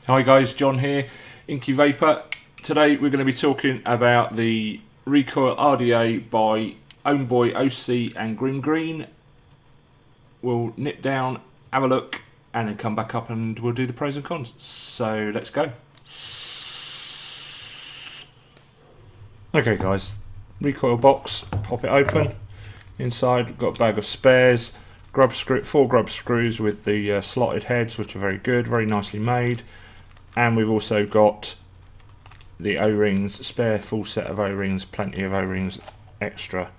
Hi guys, John here, Inkyvaper. Today we're going to be talking about the Recoil RDA by Ohmboyoc and Grimm Green. We'll nip down, have a look, and then come back up and we'll do the pros and cons. So let's go. Okay guys, recoil box, pop it open. Inside we've got a bag of spares, four grub screws with the slotted heads, which are very good, very nicely made. And we've also got the O-rings, spare full set of O-rings, plenty of O-rings extra.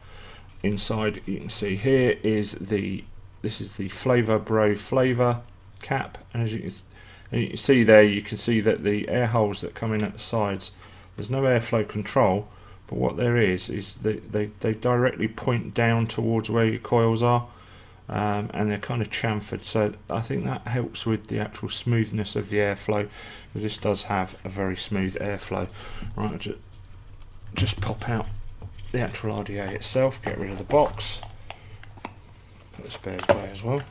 Inside you can see here is this is the Flavor cap, and as you can see there, you can see that the air holes that come in at the sides, there's no airflow control, but what there is they directly point down towards where your coils are. And they're kind of chamfered, so I think that helps with the actual smoothness of the airflow, because this does have a very smooth airflow. Right, I'll just pop out the actual RDA itself, get rid of the box, put the spares away as well.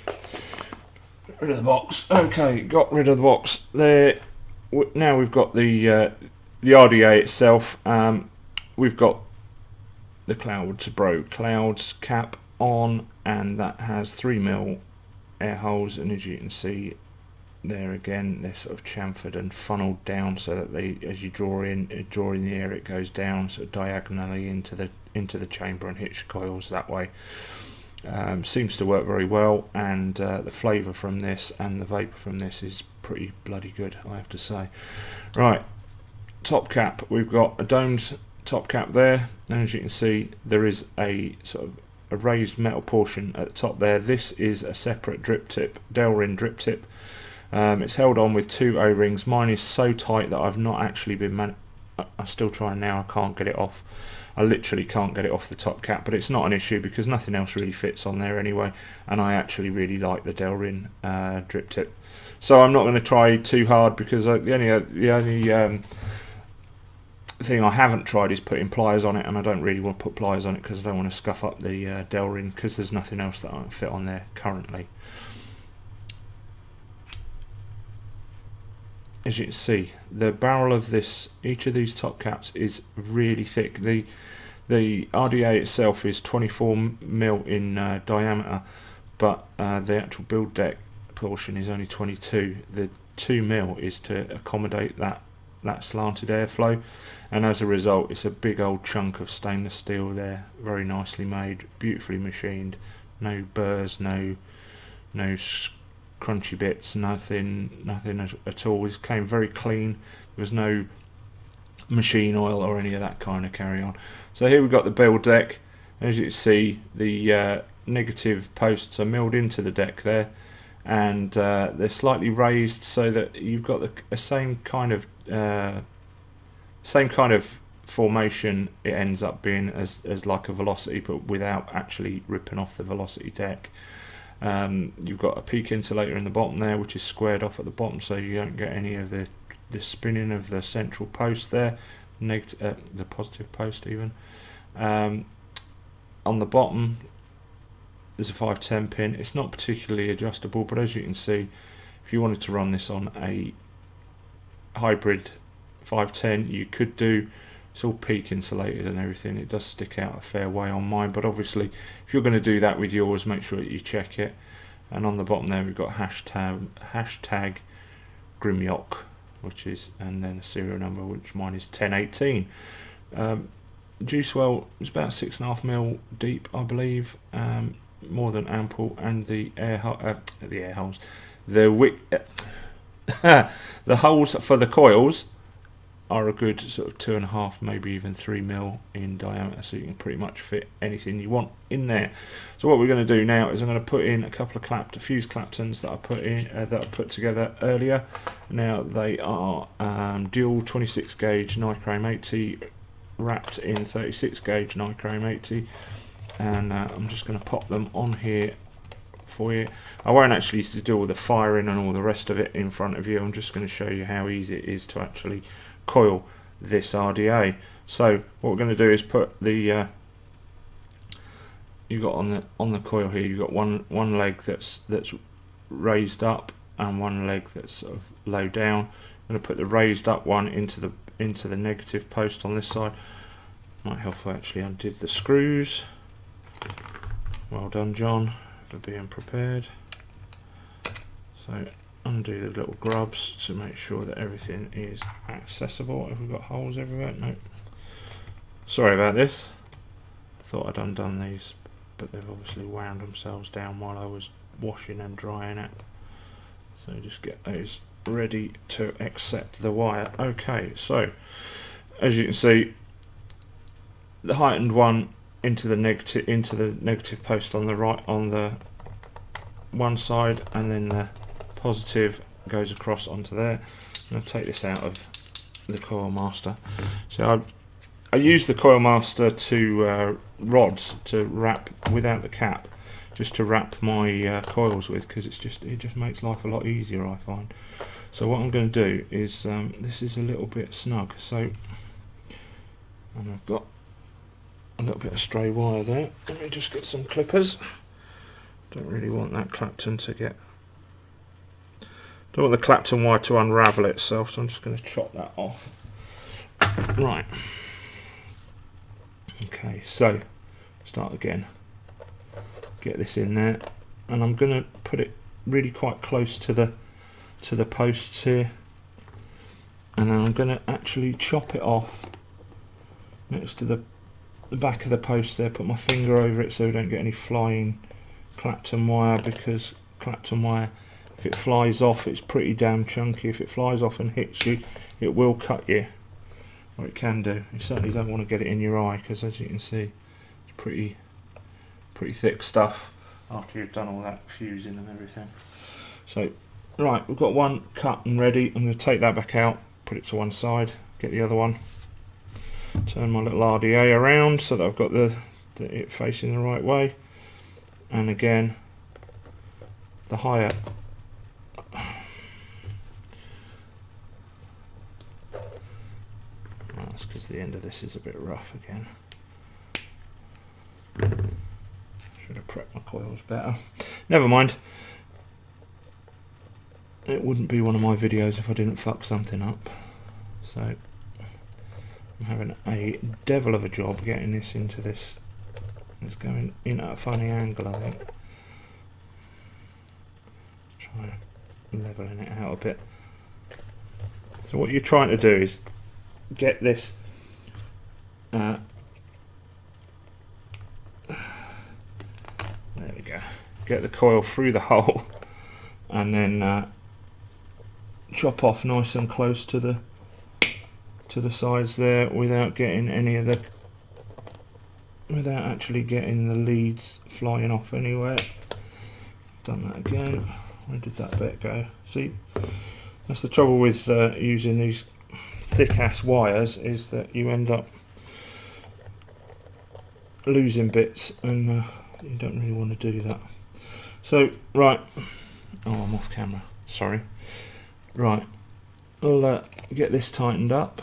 Get rid of the box. Okay, got rid of the box there. Now we've got the RDA itself. We've got the Clouds cap on, and that has 3mm air holes, and as you can see there again, they're sort of chamfered and funneled down so that they, as you draw in the air, it goes down sort of diagonally into the chamber and hits your coils that way. Seems to work very well, and the flavour from this and the Vaper from this is pretty bloody good, I have to say. Right, top cap, we've got a domed top cap there, and as you can see there is a sort of a raised metal portion at the top there. This is a separate drip tip, Delrin drip tip. It's held on with 2 O-rings. Mine is so tight that I've not actually been I'm still trying now, I can't get it off. I literally can't get it off the top cap, but it's not an issue because nothing else really fits on there anyway, and I actually really like the Delrin drip tip. So I'm not going to try too hard, because the only thing I haven't tried is putting pliers on it, and I don't really want to put pliers on it because I don't want to scuff up the Delrin, because there's nothing else that I can fit on there currently. As you can see, the barrel of each of these top caps is really thick. The RDA itself is 24mm in diameter, but the actual build deck portion is only 22. The 2mm is to accommodate that slanted airflow, and as a result it's a big old chunk of stainless steel there, very nicely made, beautifully machined, no burrs, no crunchy bits, nothing at all. This came very clean, there was no machine oil or any of that kind of carry on. So here we've got the build deck. As you can see, the negative posts are milled into the deck there, and they're slightly raised so that you've got the same kind of formation it ends up being as like a velocity, but without actually ripping off the velocity deck. You've got a peak insulator in the bottom there, which is squared off at the bottom, so you don't get any of the spinning of the central post there, the positive post even. On the bottom there's a 510 pin. It's not particularly adjustable, but as you can see, if you wanted to run this on a hybrid 510, you could do. It's all peak insulated and everything. It does stick out a fair way on mine, but obviously if you're going to do that with yours, make sure that you check it. And on the bottom there we've got hashtag Ohmboyoc, and then a serial number, which mine is 1018. Juice well is about 6.5mm deep, I believe, more than ample, and the holes, the holes for the coils are a good sort of 2.5, maybe even 3mm in diameter, so you can pretty much fit anything you want in there. So what we're going to do now is I'm going to put in a couple of fuse claptons that I put together earlier. Now they are dual 26 gauge nichrome 80 wrapped in 36 gauge nichrome 80, and I'm just going to pop them on here for you. I won't actually do all the firing and all the rest of it in front of you. I'm just going to show you how easy it is to actually coil this RDA. So what we're going to do is put the you got on the coil here, you've got one leg that's raised up and one leg that's sort of low down. I'm going to put the raised up one into the negative post on this side. Might help if I actually undid the screws. Well done, John, for being prepared. So undo the little grubs to make sure that everything is accessible. Have we got holes everywhere? No. Sorry about this. Thought I'd undone these, but they've obviously wound themselves down while I was washing and drying it. So just get those ready to accept the wire. Okay, so as you can see, the heightened one into the negative post on the right, on the one side, and then the positive goes across onto there. I'm going to take this out of the Coil Master. So I use the Coil Master to rods to wrap without the cap, just to wrap my coils with, because it just makes life a lot easier, I find. So what I'm going to do is this is a little bit snug, so and I've got a little bit of stray wire there. Let me just get some clippers. Don't really want that Clapton to get. Don't want the Clapton wire to unravel itself, so I'm just going to chop that off. Right. Okay, so start again. Get this in there, and I'm going to put it really quite close to the posts here, and then I'm going to actually chop it off next to the back of the post there. Put my finger over it so we don't get any flying Clapton wire, because Clapton wire, if it flies off, it's pretty damn chunky. If it flies off and hits you, it will cut you, or it can do. You certainly don't want to get it in your eye, because as you can see, it's pretty thick stuff after you've done all that fusing and everything. So right, we've got one cut and ready. I'm going to take that back out, put it to one side, get the other one, turn my little RDA around so that I've got it facing the right way, and again the higher that's because the end of this is a bit rough again. Should have prepped my coils better. Never mind. It wouldn't be one of my videos if I didn't fuck something up. So I'm having a devil of a job getting this into this. It's going in at a funny angle, I think. Try leveling it out a bit. So what you're trying to do is get this there we go. Get the coil through the hole, and then chop off nice and close to the sides there, without getting any of the, without actually getting the leads flying off anywhere. Done that again. Where did that bit go? See, that's the trouble with using these thick ass wires, is that you end up losing bits, and you don't really want to do that. So right, oh, I'm off camera, sorry. Right, I'll get this tightened up,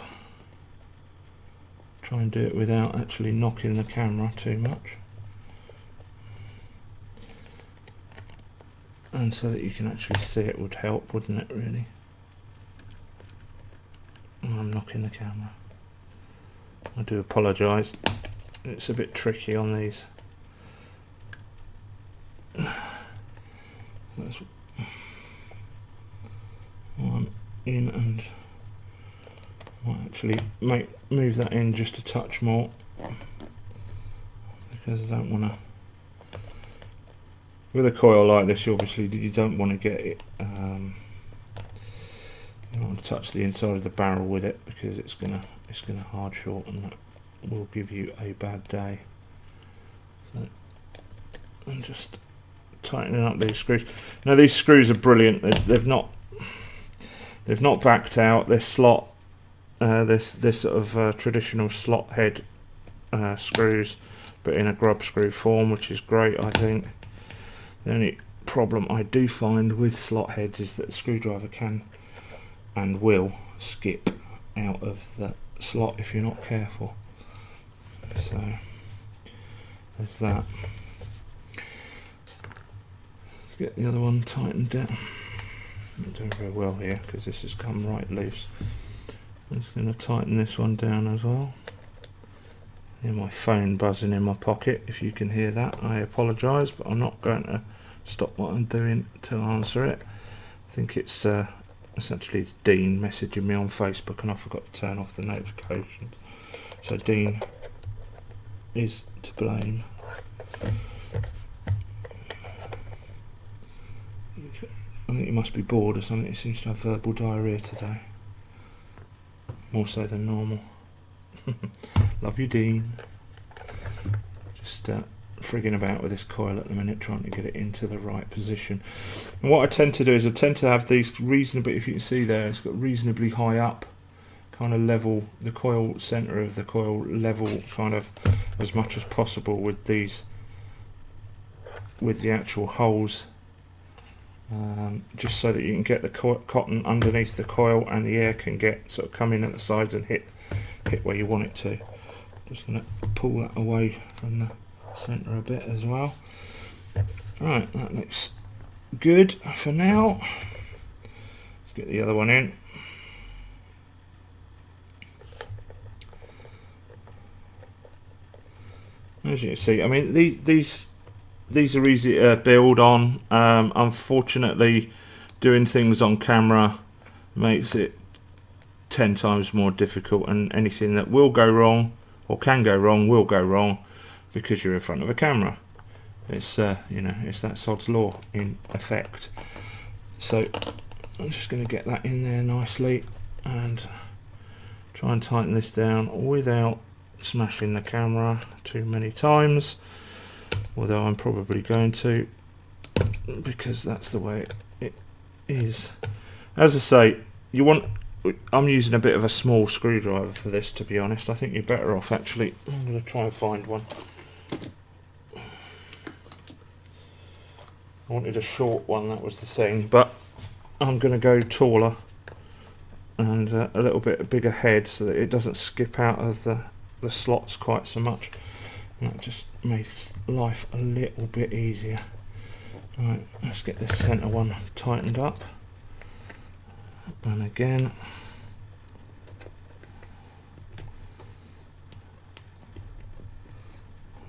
try and do it without actually knocking the camera too much, and so that you can actually see it would help, wouldn't it, really? I'm knocking the camera. I do apologise, it's a bit tricky on these. That's one in, and might actually move that in just a touch more, because I don't want to. With a coil like this, obviously you don't want to get it. You don't want to touch the inside of the barrel with it, because it's gonna hard short, and that will give you a bad day. So I'm just tightening up these screws. Now these screws are brilliant. They've not backed out. This slot, this sort of traditional slot head screws, but in a grub screw form, which is great, I think. The only problem I do find with slot heads is that the screwdriver can and will skip out of the slot if you're not careful. So there's that. Get the other one tightened down. I'm not doing very well here because this has come right loose. I'm just going to tighten this one down as well. Hear my phone buzzing in my pocket. If you can hear that, I apologise, but I'm not going to stop what I'm doing to answer it. I think it's essentially Dean messaging me on Facebook, and I forgot to turn off the notifications. So Dean is to blame. I think he must be bored or something. He seems to have verbal diarrhoea today. More so than normal. Love you, Dean. Just frigging about with this coil at the minute, trying to get it into the right position. And what I tend to do is I tend to have these reasonably, if you can see there, it's got reasonably high up, kind of level, the coil centre of the coil level kind of as much as possible with these, with the actual holes. Just so that you can get the cotton underneath the coil and the air can get sort of come in at the sides and hit where you want it to. Just going to pull that away from the centre a bit as well. Right, that looks good for now. Let's get the other one in. As you can see, I mean these are easy to build on. Unfortunately, doing things on camera makes it 10 times more difficult, and anything that will go wrong or can go wrong will go wrong because you're in front of a camera. It's you know, it's that sod's law in effect. So I'm just going to get that in there nicely and try and tighten this down without smashing the camera too many times, although I'm probably going to, because that's the way it is. As I say, you want, I'm using a bit of a small screwdriver for this, to be honest. I think you're better off actually, I'm going to try and find one. I wanted a short one, that was the thing, but I'm going to go taller and a little bit bigger head so that it doesn't skip out of the slots quite so much. And that just makes life a little bit easier. Right, let's get this centre one tightened up. And again,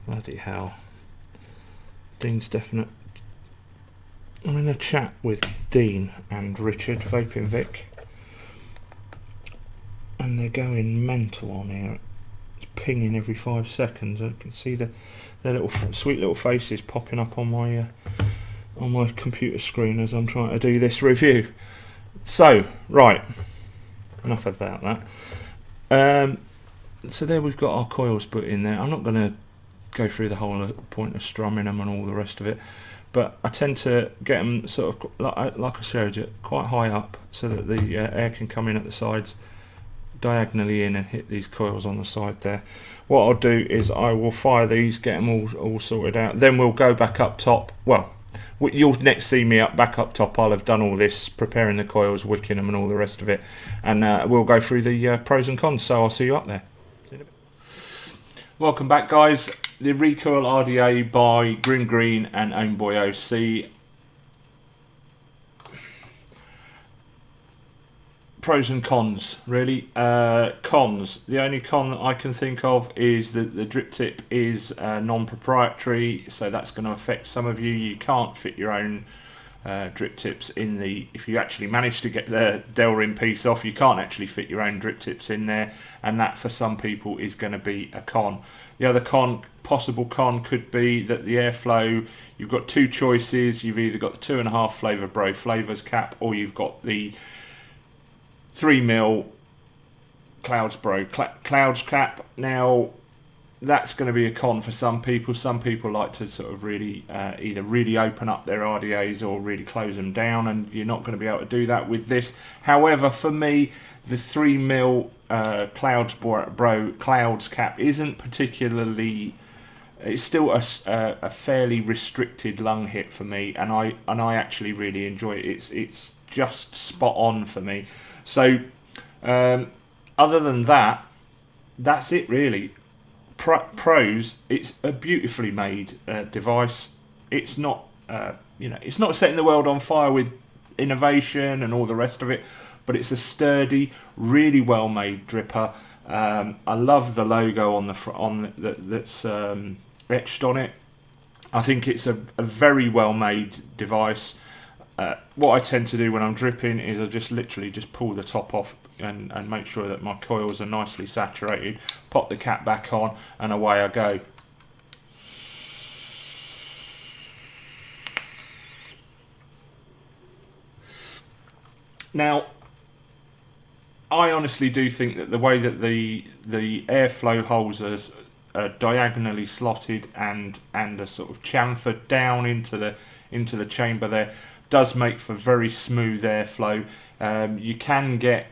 bloody hell, Dean's definite. I'm in a chat with Dean and Richard, Vaping Vic, and they're going mental on here. It's pinging every 5 seconds. I can see their little sweet little faces popping up on my computer screen as I'm trying to do this review. So, right, enough about that. So there we've got our coils put in there. I'm not going to go through the whole point of strumming them and all the rest of it, but I tend to get them sort of, like I showed you, quite high up so that the air can come in at the sides, diagonally in and hit these coils on the side there. What I'll do is I will fire these, get them all sorted out, then we'll go back up top. Well, you'll next see me back up top. I'll have done all this, preparing the coils, wicking them and all the rest of it, and we'll go through the pros and cons, so I'll see you up there. Welcome back, guys. The Recoil RDA by Grimm Green and Ohmboyoc. Pros and cons, really. Cons. The only con that I can think of is that the drip tip is non-proprietary, so that's going to affect some of you. You can't fit your own drip tips in the, if you actually manage to get the Delrin piece off, you can't actually fit your own drip tips in there, and that for some people is going to be a con. The other possible con could be that the airflow, you've got two choices. You've either got the 2.5 flavour bro flavours cap, or you've got the 3mm Clouds Bro Clouds cap. Now that's going to be a con for some people. Some people like to sort of really either really open up their RDAs or really close them down, and you're not going to be able to do that with this. However, for me, the 3mm Clouds Bro Clouds cap isn't particularly, it's still a fairly restricted lung hit for me, and I actually really enjoy it. It's just spot on for me. So other than that, that's it really. Pros, it's a beautifully made device. It's not you know, it's not setting the world on fire with innovation and all the rest of it, but it's a sturdy, really well made dripper. I love the logo on the that's etched on it. I think it's a very well made device. What I tend to do when I'm dripping is I just literally just pull the top off and make sure that my coils are nicely saturated, pop the cap back on, and away I go. Now, I honestly do think that the way that the airflow holes are diagonally slotted and are sort of chamfered down into the chamber there does make for very smooth airflow. You can get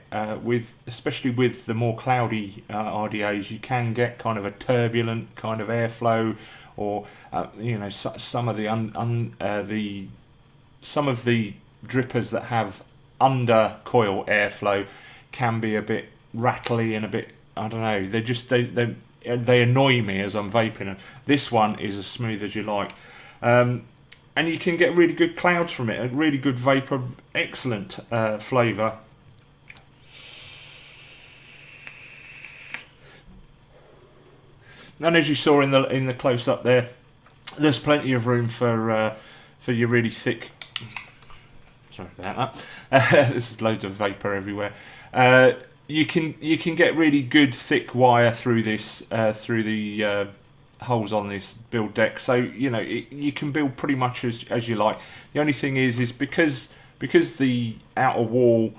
especially with the more cloudy RDAs, you can get kind of a turbulent kind of airflow, or you know, some of the drippers that have under coil airflow can be a bit rattly and a bit, I don't know, they annoy me as I'm vaping, and this one is as smooth as you like. And you can get really good clouds from it, a really good vapor, excellent flavour. And as you saw in the close up there, there's plenty of room for your really thick. Sorry about that. There's loads of vapor everywhere. You can get really good thick wire through this through the holes on this build deck, so you know you can build pretty much as you like. The only thing is because the outer wall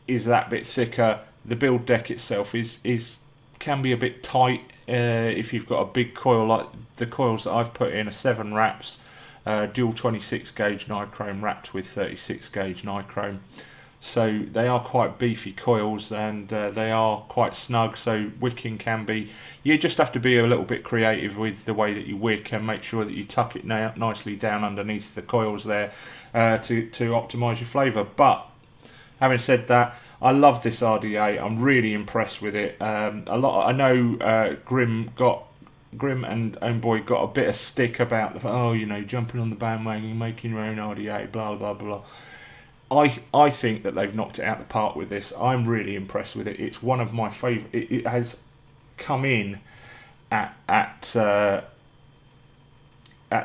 is that bit thicker, the build deck itself can be a bit tight if you've got a big coil. Like the coils that I've put in are 7 wraps, dual 26 gauge nichrome wrapped with 36 gauge nichrome. So they are quite beefy coils, and they are quite snug, so wicking can be, you just have to be a little bit creative with the way that you wick and make sure that you tuck it nicely down underneath the coils there to optimise your flavour. But having said that, I love this RDA. I'm really impressed with it. I know Grimm and Ohmboyoc got a bit of stick about jumping on the bandwagon, making your own RDA, blah blah blah. I think that they've knocked it out of the park with this. I'm really impressed with it. It's one of my favourite. It has come in at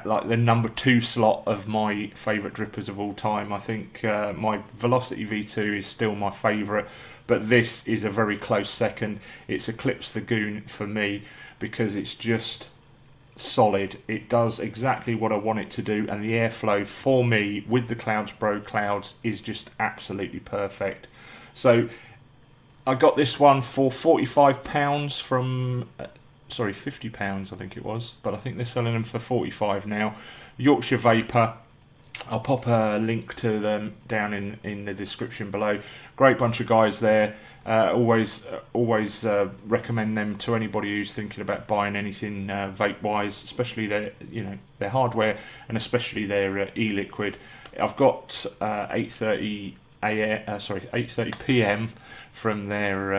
like the number 2 slot of my favourite drippers of all time. I think my Velocity V2 is still my favourite, but this is a very close second. It's eclipsed the Goon for me because it's just solid. It does exactly what I want it to do, and the airflow for me with the Clouds Pro clouds is just absolutely perfect. So I got this one for £45 from £50 I think it was, but I think they're selling them for 45 now. Yorkshire Vaper, I'll pop a link to them down in the description below. Great bunch of guys there. Always recommend them to anybody who's thinking about buying anything vape wise, especially their hardware and especially their e-liquid. I've got 8:30 p.m. from their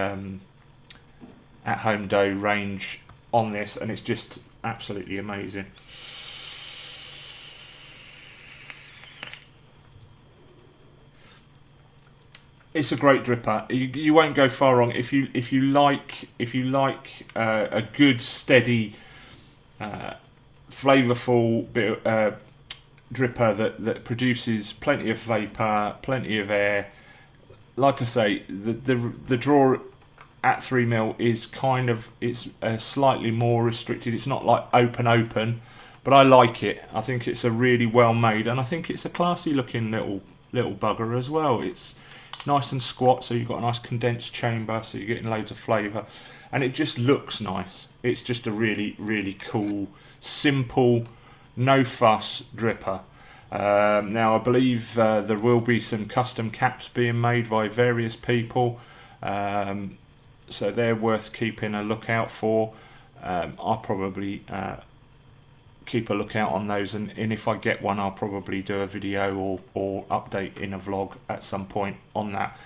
at home dough range on this, and it's just absolutely amazing. It's a great dripper. You won't go far wrong if you like a good steady, flavourful bit dripper that produces plenty of vapor, plenty of air. Like I say, the draw at 3mm is it's slightly more restricted. It's not like open, but I like it. I think it's a really well made, and I think it's a classy looking little bugger as well. It's nice and squat, so you've got a nice condensed chamber, so you're getting loads of flavour, and it just looks nice. It's just a really, really cool, simple, no fuss dripper. Now I believe there will be some custom caps being made by various people, so they're worth keeping a lookout for. I'll probably keep a lookout on those, and if I get one, I'll probably do a video or update in a vlog at some point on that.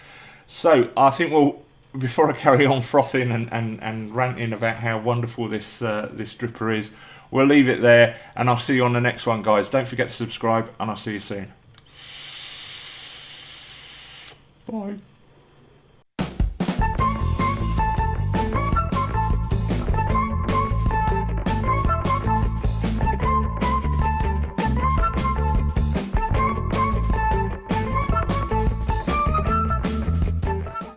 So I think before I carry on frothing and ranting about how wonderful this dripper is, we'll leave it there, and I'll see you on the next one, guys. Don't forget to subscribe, and I'll see you soon. Bye.